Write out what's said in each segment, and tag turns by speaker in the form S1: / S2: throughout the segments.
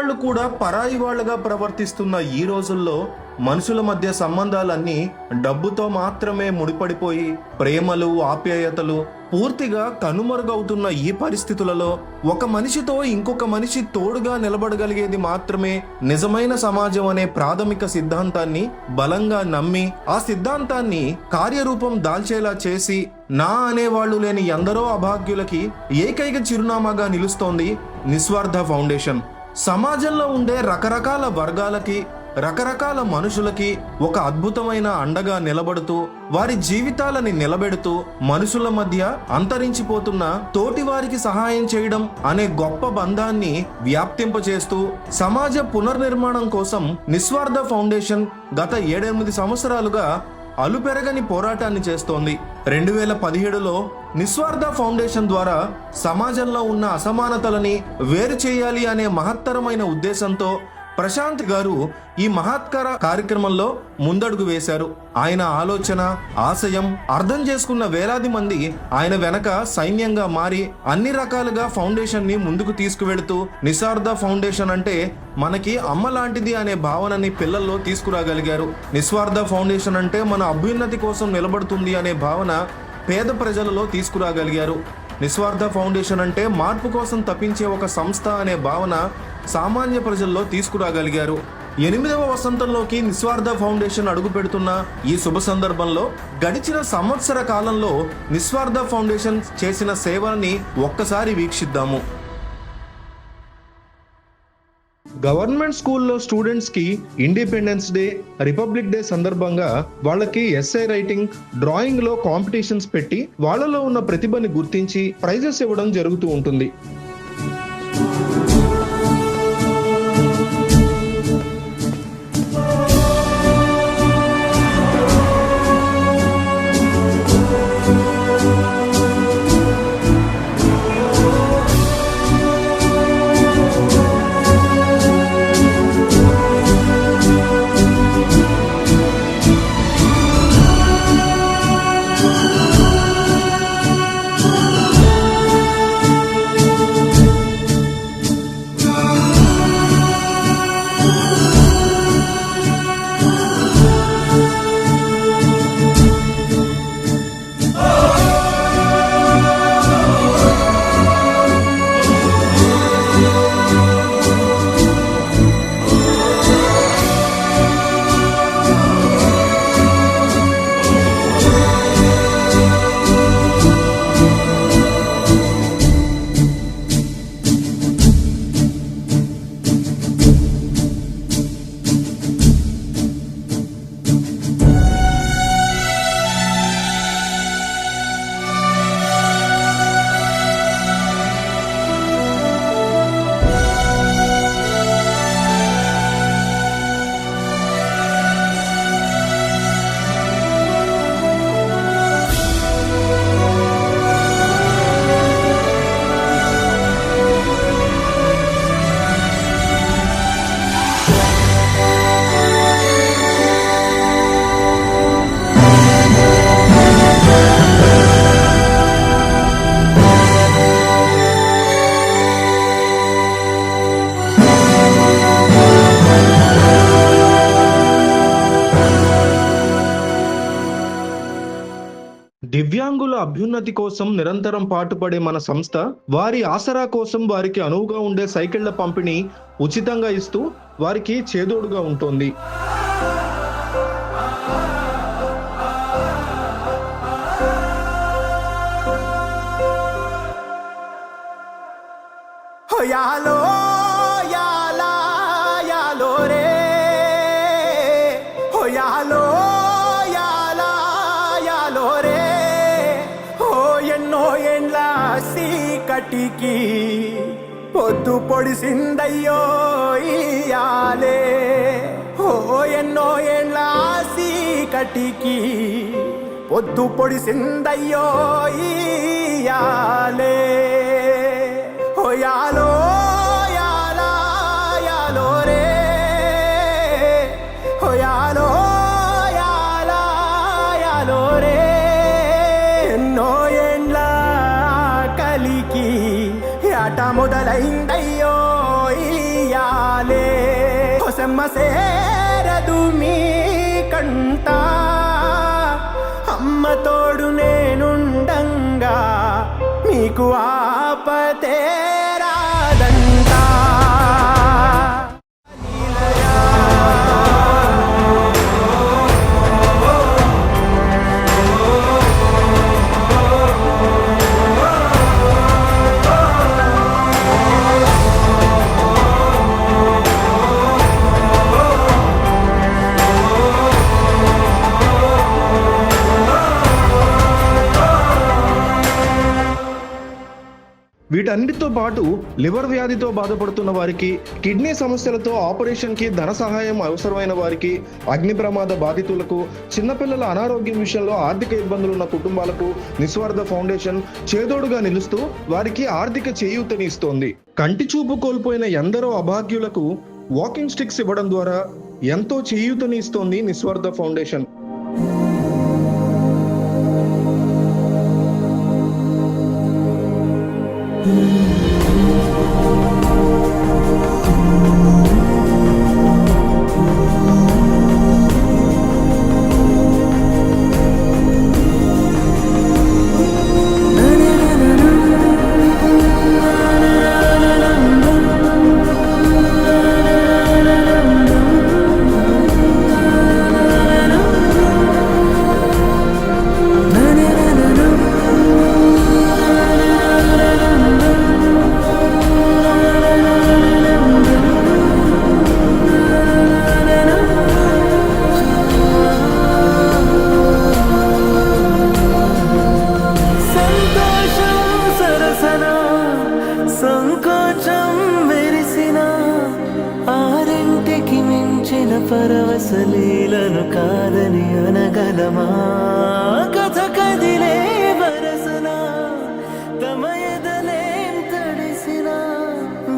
S1: వాళ్ళు కూడా పరాయి వాళ్ళుగా ప్రవర్తిస్తున్న ఈ రోజుల్లో మనుషుల మధ్య సంబంధాలన్నీ డబ్బుతో మాత్రమే ముడిపడిపోయి ప్రేమలు ఆప్యాయతలు పూర్తిగా కనుమరుగవుతున్న ఈ పరిస్థితులలో ఒక మనిషితో ఇంకొక మనిషి తోడుగా నిలబడగలిగేది మాత్రమే నిజమైన సమాజం అనే ప్రాథమిక సిద్ధాంతాన్ని బలంగా నమ్మి ఆ సిద్ధాంతాన్ని కార్యరూపం దాల్చేలా చేసి నా అనేవాళ్లు లేని ఎందరో అభాగ్యులకి ఏకైక చిరునామాగా నిలుస్తోంది నిస్వార్థ ఫౌండేషన్. సమాజంలో ఉండే రకరకాల వర్గాలకి రకరకాల మనుషులకి ఒక అద్భుతమైన అండగా నిలబడుతూ వారి జీవితాలని నిలబెడుతూ మనుషుల మధ్య అంతరించిపోతున్న తోటివారికి సహాయం చేయడం అనే గొప్ప బంధాన్ని వ్యాప్తింపచేస్తూ సమాజ పునర్నిర్మాణం కోసం నిస్వార్థ ఫౌండేషన్ గత 7-8 సంవత్సరాలుగా అలుపెరగని పోరాటాన్ని చేస్తోంది. 2017లో నిస్వార్థ ఫౌండేషన్ ద్వారా సమాజంలో ఉన్న అసమానతలని వేరు చేయాలి అనే మహత్తరమైన ఉద్దేశంతో ప్రశాంత్ గారు ఈ మహత్కర కార్యక్రమంలో ముందడుగు వేశారు. ఆయన ఆలోచన ఆశయం అర్థం చేసుకున్న వేలాది మంది ఆయన వెనక సైన్యంగా మారి అన్ని రకాలుగా ఫౌండేషన్ ని ముందుకు తీసుకువెళుతూ నిస్వార్థ ఫౌండేషన్ అంటే మనకి అమ్మ లాంటిది అనే భావనని పిల్లల్లో తీసుకురాగలిగారు. నిస్వార్థ ఫౌండేషన్ అంటే మన అభ్యున్నతి కోసం నిలబడుతుంది అనే భావన పేద ప్రజలలో తీసుకురాగలిగారు. నిస్వార్థ ఫౌండేషన్ అంటే మార్పు కోసం తప్పించే ఒక సంస్థ అనే భావన సామాన్య ప్రజల్లో తీసుకురాగలిగారు. 8వ వసంతంలోకి నిస్వార్థ ఫౌండేషన్ అడుగు పెడుతున్న ఈ శుభ సందర్భంలో గడిచిన సంవత్సర కాలంలో నిస్వార్థ ఫౌండేషన్ చేసిన సేవని ఒక్కసారి వీక్షిద్దాము. గవర్నమెంట్ స్కూల్లో స్టూడెంట్స్ కి ఇండిపెండెన్స్ డే, రిపబ్లిక్ డే సందర్భంగా వాళ్ళకి ఎస్ఐ రైటింగ్, డ్రాయింగ్ లో కాంపిటీషన్స్ పెట్టి వాళ్ళలో ఉన్న ప్రతిభని గుర్తించి ప్రైజెస్ ఇవ్వడం జరుగుతూ ఉంటుంది. దివ్యాంగుల అభ్యున్నతి కోసం నిరంతరం పాటుపడే మన సంస్థ వారి ఆసరా కోసం వారికి అనువుగా ఉండే సైకిళ్ల పంపిణీ ఉచితంగా ఇస్తూ వారికి చేదోడుగా ఉంటుంది.
S2: కటికి పొద్దు పొడిసిందయ్యో ఇయాలే, ఓ ఎన్నో ఏండ్ల కటికి పొద్దు పొడిసిందయ్యో ఇయాలే. యాలో యాలా యాలో రే, యాలో యాలా యాలో రే, ఎన్నో ఏండ్ల కలికి ఆట మొదలైందయ్యో ఇయాలే. పాలే కొసమ్మ సేరదు మీ కంట అమ్మ తోడు నేనుండంగా మీకు ఆపతే రాదంట
S1: వీటన్నిటితో పాటు లివర్ వ్యాధితో బాధపడుతున్న వారికి, కిడ్నీ సమస్యలతో ఆపరేషన్కి ధన సహాయం అవసరమైన వారికి, అగ్ని ప్రమాద బాధితులకు, చిన్నపిల్లల అనారోగ్యం విషయంలో ఆర్థిక ఇబ్బందులున్న కుటుంబాలకు నిస్వార్థ ఫౌండేషన్ చేదోడుగా నిలుస్తూ వారికి ఆర్థిక చేయూతని ఇస్తోంది. కంటి చూపు కోల్పోయిన ఎందరో అభాగ్యులకు వాకింగ్ స్టిక్స్ ఇవ్వడం ద్వారా ఎంతో చేయూతని ఇస్తోంది నిస్వార్థ ఫౌండేషన్.
S3: పరవశలీలను కాదని అనగలమా కథ కదిలే వరసన తమ ఎదలేం తడిసిన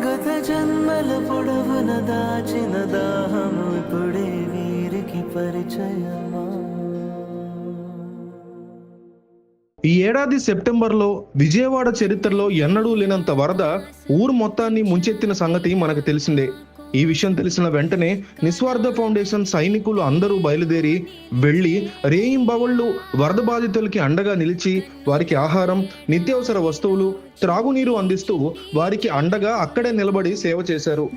S3: గత జన్మల పొడవున దాచిన దాహము ఇప్పుడే వీరికి పరిచయమా.
S1: ఈ ఏడాది సెప్టెంబర్లో విజయవాడ చరిత్రలో ఎన్నడూ లేనంత వరద ఊరు మొత్తాన్ని ముంచెత్తిన సంగతి మనకు తెలిసిందే. ఈ విషయం తెలిసిన వెంటనే నిస్వార్థ ఫౌండేషన్ సైనికులు అందరూ బయలుదేరి వెళ్లి రేయింబవళ్లు వరద బాధితులకి అండగా నిలిచి వారికి ఆహారం, నిత్యావసర వస్తువులు, త్రాగునీరు అందిస్తూ వారికి అండగా అక్కడే నిలబడి సేవ చేశారు.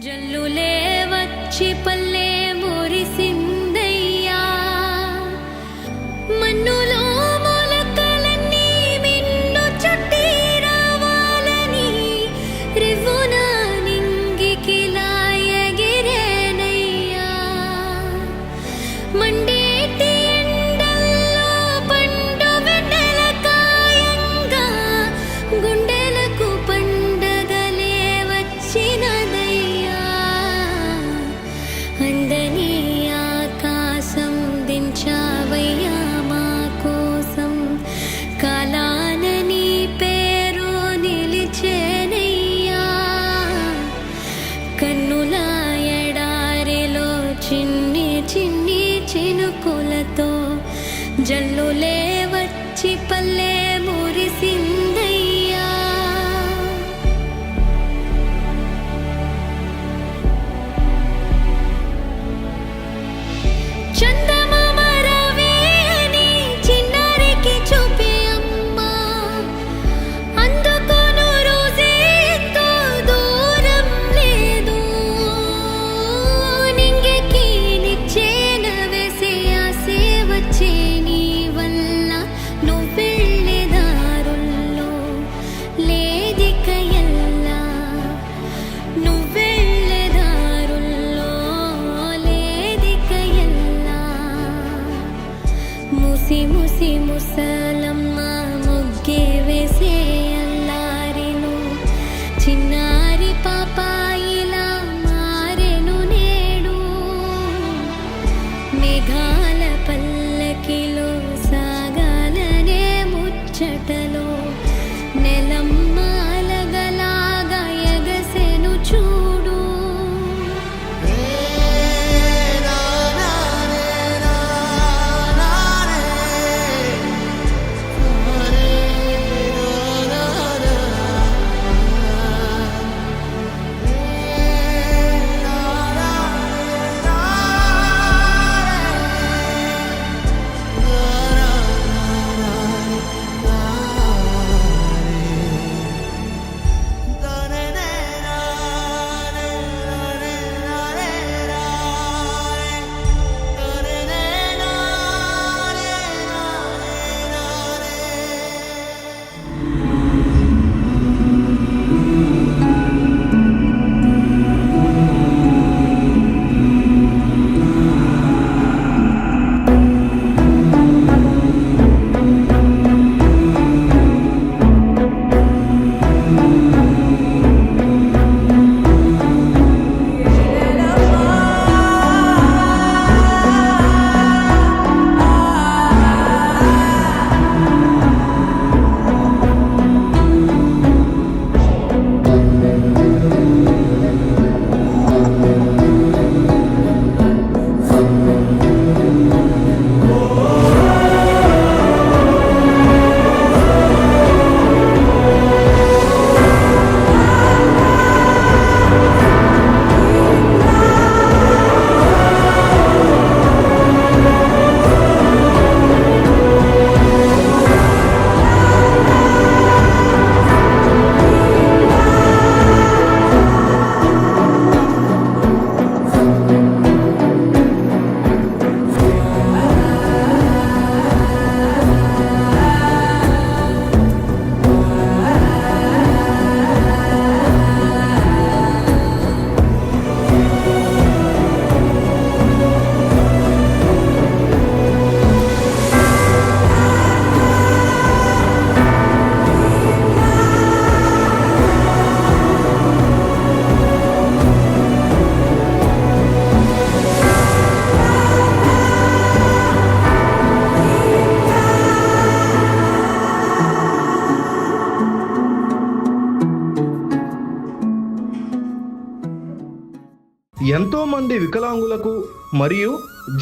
S1: ఎంతో మంది వికలాంగులకు మరియు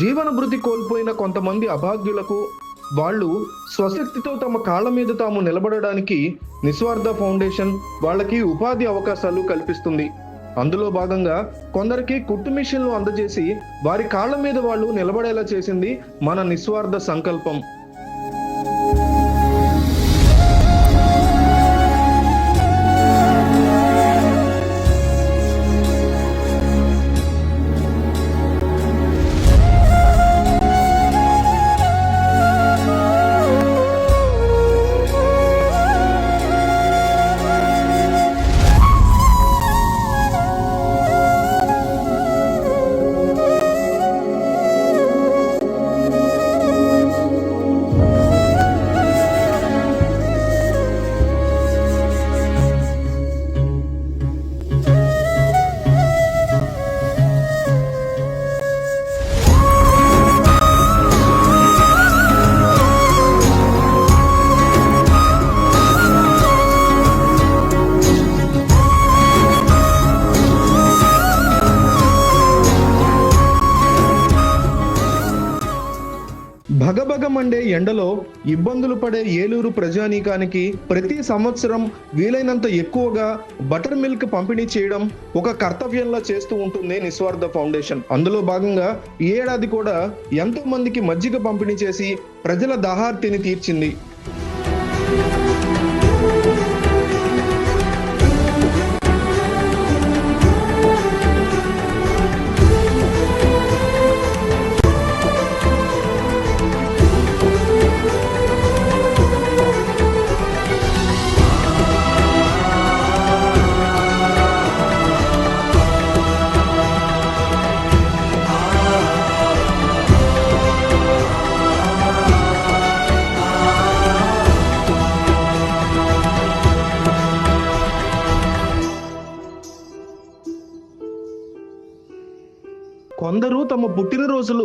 S1: జీవన భృతి కోల్పోయిన కొంతమంది అభాగ్యులకు వాళ్ళు స్వశక్తితో తమ కాళ్ళ మీద తాము నిలబడడానికి నిస్వార్థ ఫౌండేషన్ వాళ్ళకి ఉపాధి అవకాశాలు కల్పిస్తుంది. అందులో భాగంగా కొందరికి కుట్టు మిషన్లు అందజేసి వారి కాళ్ళ మీద వాళ్ళు నిలబడేలా చేసింది మన నిస్వార్థ సంకల్పం. భగభగమండే ఎండలో ఇబ్బందులు పడే ఏలూరు ప్రజానీకానికి ప్రతి సంవత్సరం వీలైనంత ఎక్కువగా బటర్ మిల్క్ పంపిణీ చేయడం ఒక కర్తవ్యంలా చేస్తూ ఉంటుంది నిస్వార్థ ఫౌండేషన్. అందులో భాగంగా ఈ ఏడాది కూడా ఎంతో మందికి మజ్జిగ పంపిణీ చేసి ప్రజల దాహార్తిని తీర్చింది. కొందరు తమ పుట్టినరోజులు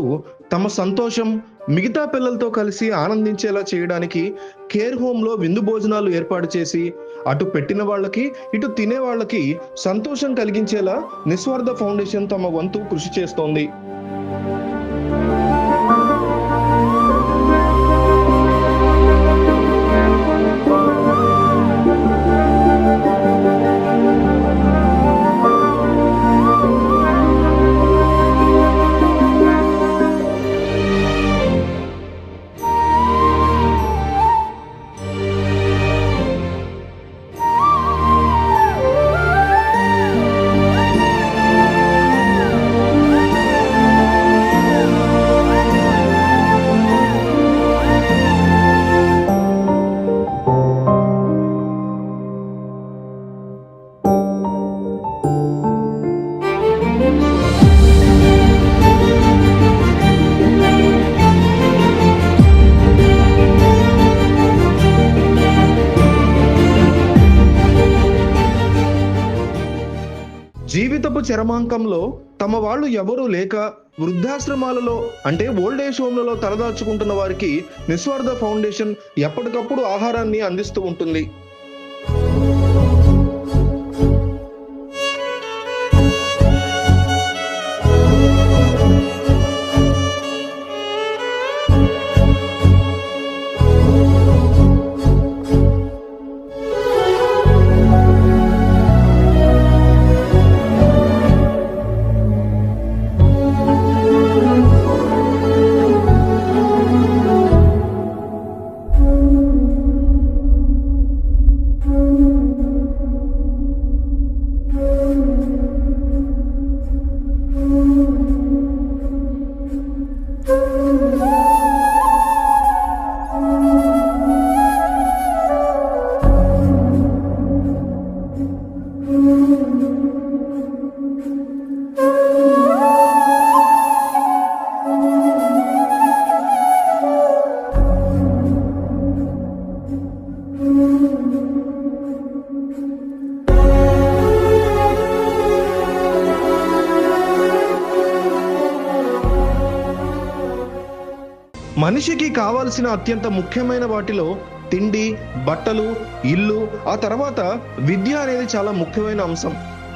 S1: తమ సంతోషం మిగతా పిల్లలతో కలిసి ఆనందించేలా చేయడానికి కేర్ హోమ్లో విందు భోజనాలు ఏర్పాటు చేసి అటు పెట్టిన వాళ్ళకి ఇటు తినే వాళ్ళకి సంతోషం కలిగించేలా నిస్వార్థ ఫౌండేషన్ తమ వంతు కృషి చేస్తోంది. జీవితపు చరమాంకంలో తమ వాళ్ళు ఎవరూ లేక వృద్ధాశ్రమాలలో అంటే ఓల్డ్ ఏజ్ హోమ్లలో తలదాచుకుంటున్న వారికి నిస్వార్థ ఫౌండేషన్ ఎప్పటికప్పుడు ఆహారాన్ని అందిస్తూ ఉంటుంది. మనిషికి కావాల్సిన అత్యంత ముఖ్యమైన వాటిలో తిండి, బట్టలు, ఇల్లు, ఆ తర్వాత విద్య అనేది చాలా ముఖ్యమైన అంశం.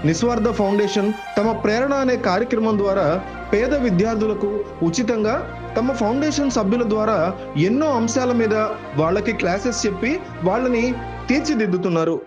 S1: నిస్వార్థ ఫౌండేషన్ తమ ప్రేరణ అనే కార్యక్రమం ద్వారా పేద విద్యార్థులకు ఉచితంగా తమ ఫౌండేషన్ సభ్యుల ద్వారా ఎన్నో అంశాల మీద వాళ్ళకి క్లాసెస్ చెప్పి వాళ్ళని తీర్చిదిద్దుతున్నారు.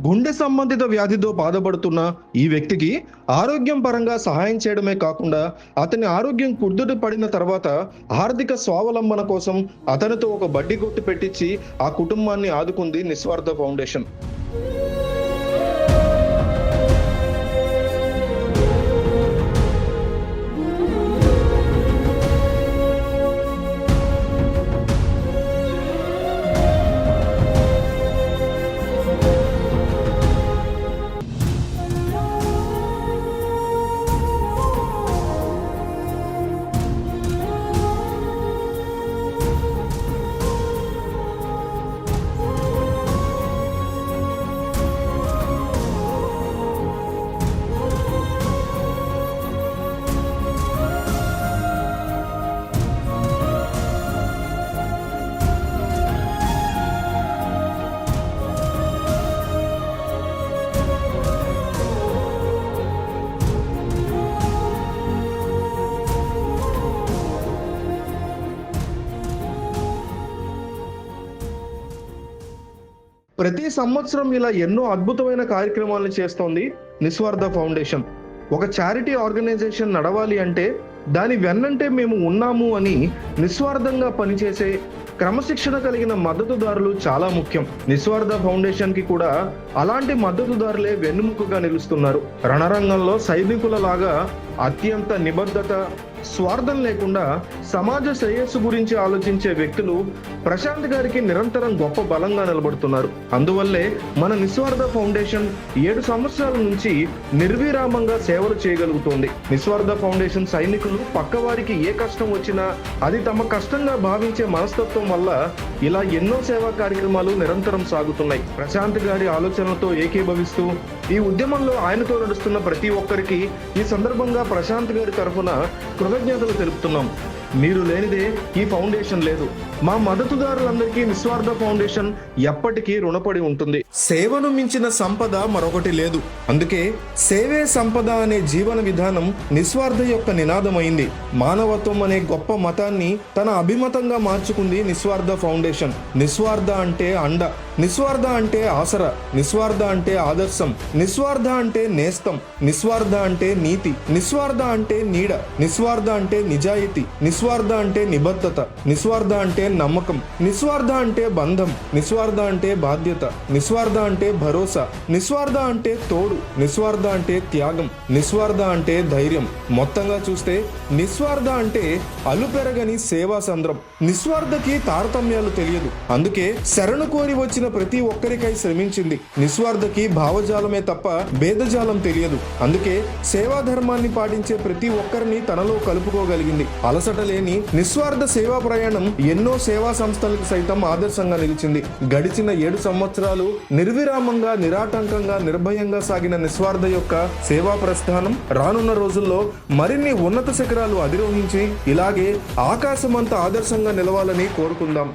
S1: గుండె సంబంధిత వ్యాధితో బాధపడుతున్న ఈ వ్యక్తికి ఆరోగ్యం పరంగా సహాయం చేయడమే కాకుండా అతని ఆరోగ్యం కుదుట పడిన తర్వాత ఆర్థిక స్వావలంబన కోసం అతనితో ఒక బడ్డీ కొట్టు పెట్టించి ఆ కుటుంబాన్ని ఆదుకుంది నిస్వార్థ ఫౌండేషన్. ప్రతి సంవత్సరం ఇలా ఎన్నో అద్భుతమైన కార్యక్రమాలను చేస్తోంది నిస్వార్థ ఫౌండేషన్. ఒక చారిటీ ఆర్గనైజేషన్ నడవాలి అంటే దాని వెన్నంటే మేము ఉన్నాము అని నిస్వార్థంగా పనిచేసే క్రమశిక్షణ కలిగిన మద్దతుదారులు చాలా ముఖ్యం. నిస్వార్థ ఫౌండేషన్ కి కూడా అలాంటి మద్దతుదారులే వెన్నుముకగా నిలుస్తున్నారు. రణరంగంలో సైనికుల లాగా అత్యంత నిబద్ధత, స్వార్థం లేకుండా సమాజ శ్రేయస్సు గురించి ఆలోచించే వ్యక్తులు ప్రశాంత్ గారికి నిరంతరం గొప్ప బలంగా నిలబడుతున్నారు. అందువల్లే మన నిస్వార్థ ఫౌండేషన్ 7 సంవత్సరాల నుంచి నిర్విరామంగా సేవలు చేయగలుగుతోంది. నిస్వార్థ ఫౌండేషన్ సైనికులు పక్కవారికి ఏ కష్టం వచ్చినా అది తమ కష్టంగా భావించే మనస్తత్వం వల్ల ఇలా ఎన్నో సేవా కార్యక్రమాలు నిరంతరం సాగుతున్నాయి. ప్రశాంత్ గారి ఆలోచనలతో ఏకీభవిస్తూ ఈ ఉద్యమంలో ఆయనతో నడుస్తున్న ప్రతి ఒక్కరికి ఈ సందర్భంగా ప్రశాంత్ గారి తరఫున కృతజ్ఞతలు తెలుపుతున్నాం. మీరు లేనిదే ఈ ఫౌండేషన్ లేదు. మా మద్దతుదారులందరికీ నిస్వార్థ ఫౌండేషన్ ఎప్పటికీ రుణపడి ఉంటుంది. సేవను మించిన సంపద మరొకటి లేదు. అందుకే సేవే సంపద అనే జీవన విధానం నిస్వార్థ యొక్క నినాదమైంది. మానవత్వం అనే గొప్ప మతాన్ని తన అభిమతంగా మార్చుకుంది నిస్వార్థ ఫౌండేషన్. నిస్వార్థ అంటే అండ, నిస్వార్థ అంటే ఆసర, నిస్వార్థ అంటే ఆదర్శం, నిస్వార్థ అంటే నేస్తం, నిస్వార్థ అంటే నీతి, నిస్వార్థ అంటే నీడ, నిస్వార్థ అంటే నిజాయితీ, నిస్వార్థ అంటే నిబద్ధత, నిస్వార్థ అంటే నమ్మకం, నిస్వార్థ అంటే బంధం, నిస్వార్థ అంటే బాధ్యత, నిస్వార్థ అంటే భరోసా, నిస్వార్థ అంటే తోడు, నిస్వార్థ అంటే త్యాగం, నిస్వార్థ అంటే ధైర్యం. మొత్తంగా చూస్తే నిస్వార్థ అంటే అలుపెరగని సేవా సంద్రం. నిస్వార్థకి తారతమ్యాలు తెలియదు. అందుకే శరణు కోరి వచ్చిన ప్రతి ఒక్కరికై శ్రమించింది. నిస్వార్థకి భావజాలమే తప్ప భేదజాలం తెలియదు. అందుకే సేవా ధర్మాన్ని పాటించే ప్రతి ఒక్కరిని తనలో కలుపుకోగలిగింది. అలసట లేని నిస్వార్థ సేవా ప్రయాణం ఎన్నో సేవా సంస్థలకు సైతం ఆదర్శంగా నిలిచింది. గడిచిన 7 సంవత్సరాలు నిర్విరామంగా, నిరాటంకంగా, నిర్భయంగా సాగిన నిస్వార్థ యొక్క సేవా ప్రస్థానం రానున్న రోజుల్లో మరిన్ని ఉన్నత శిఖరాలు అధిరోహించి ఇలాగే ఆకాశమంత ఆదర్శంగా నిలవాలని కోరుకుందాం.